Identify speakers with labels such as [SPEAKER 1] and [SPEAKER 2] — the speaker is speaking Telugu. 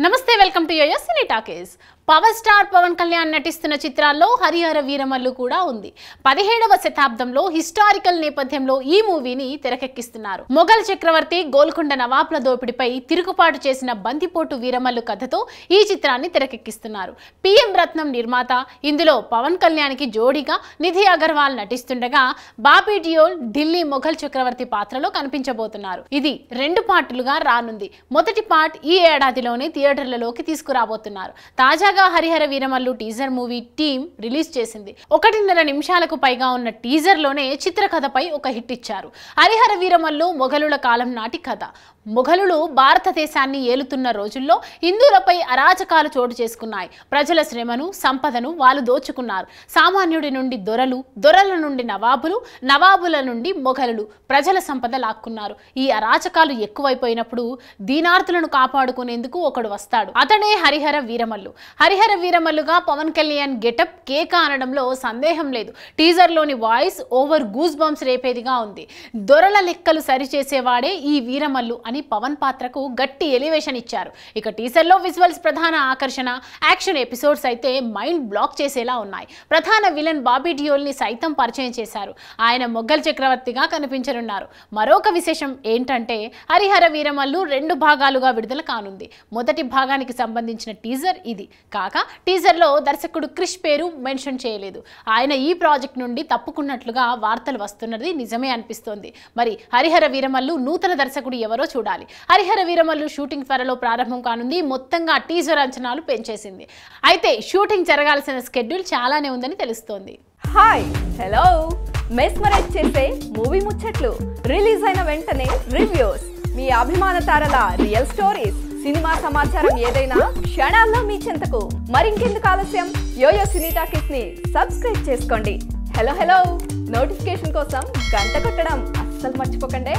[SPEAKER 1] నమస్తే welcome to YoYo Cine Talkies. Power star Pavan Kalyan నటిస్తున్న చిత్రాల్లో హరిహర వీరమల్లు కూడా ఉంది. 17వ శతాబ్దంలో హిస్టారికల్ నేపథ్యంలో ఈ మూవీని తెరకెక్కిస్తున్నారు. మొఘల్ చక్రవర్తి గోల్కొండ నవాబ్ల దోపిడిపై తిరుగుబాటు చేసిన బందిపోటు వీరమల్లు కథతో ఈ చిత్రాన్ని తెరకెక్కిస్తున్నారు. పిఎం రత్నం నిర్మాత. ఇందులో పవన్ కళ్యాణ్కి జోడీగా నిధి అగర్వాల్ నటిస్తుండగా బాబీ డియోల్ ఢిల్లీ మొఘల్ చక్రవర్తి పాత్రలో కనిపించబోతున్నారు. ఇది 2 పార్టులుగా రానుంది. మొదటి పార్ట్ ఈ ఏడాదిలోనే థియేటర్లలోకి తీసుకురాబోతున్నారు. తాజాగా Harihara Veeramallu teaser movie team release చేసింది. 1.5 నిమిషాలకు పైగా ఉన్న టీజర్ లోనే చిత్రకథపై ఒక హిట్ ఇచ్చారు. హరిహర వీరమల్లు మొఘలుల కాలం నాటి కథ. మొఘలులు భారతదేశాన్ని ఏలుతున్న రోజుల్లో హిందువులపై అరాచకాలు చోటు చేసుకున్నాయి. ప్రజల శ్రమను, సంపదను వాళ్ళు దోచుకున్నారు. సామాన్యుడి నుండి దొరలు, దొరల నుండి నవాబులు, నవాబుల నుండి మొఘలులు ప్రజల సంపద లాక్కున్నారు. ఈ అరాచకాలు ఎక్కువైపోయినప్పుడు దీనార్తులను కాపాడుకునేందుకు ఒకడు వస్తాడు. అతడే హరిహర వీరమల్లు. హరిహర వీరమల్లుగా పవన్ కళ్యాణ్ గెటప్ కేక అనడంలో సందేహం లేదు. టీజర్ లోని వాయిస్ ఓవర్ గూస్ బంప్స్ రేపేదిగా ఉంది. దొరల లెక్కలు సరిచేసేవాడే ఈ వీరమల్లు అని పవన్ పాత్రకు గట్టి ఎలివేషన్ ఇచ్చారు. ఇక టీజర్ లో విజువల్స్ ప్రధాన ఆకర్షణ. యాక్షన్ ఎపిసోడ్స్ అయితే మైండ్ బ్లాక్ చేసేలా ఉన్నాయి. ప్రధాన విలన్ బాబీ డియోల్ ని సైతం పరిచయం చేశారు. ఆయన మొఘల్ చక్రవర్తిగా కనిపించనున్నారు. మరొక విశేషం ఏంటంటే హరిహర వీరమల్లు 2 భాగాలుగా విడుదల కానుంది. మొదటి భాగానికి సంబంధించిన టీజర్ ఇది కాక టీజర్ లో దర్శకుడు క్రిష్ పేరు మెన్షన్ చేయలేదు. ఆయన ఈ ప్రాజెక్ట్ నుండి తప్పుకున్నట్లుగా వార్తలు వస్తున్నది నిజమే అనిపిస్తోంది. మరి హరిహర వీరమల్లు నూతన దర్శకుడు ఎవరో చూడాలి. హరిహర వీరమల్లు షూటింగ్ త్వరలో ప్రారంభం కానుంది. మొత్తంగా టీజర్ అంచనాలు పెంచేసింది. అయితే షూటింగ్ జరగాల్సిన స్కెడ్యూల్ చాలానే ఉందని తెలుస్తోంది.
[SPEAKER 2] హాయ్ హలో మెస్మరైజ్ చేసే మూవీ ముచ్చట్లు, రిలీజ్ అయిన వెంటనే రివ్యూస్, మీ అభిమాన తారల రియల్ స్టోరీస్, సినిమా సమాచారం ఏదైనా క్షణాల్లో మీ చెంతకు. మరింకెందుకు ఆలస్యం, యోయో సినీ టాకీస్ ని సబ్స్క్రైబ్ చేసుకోండి. హలో నోటిఫికేషన్ కోసం గంట కొట్టడం అస్సలు మర్చిపోకండి.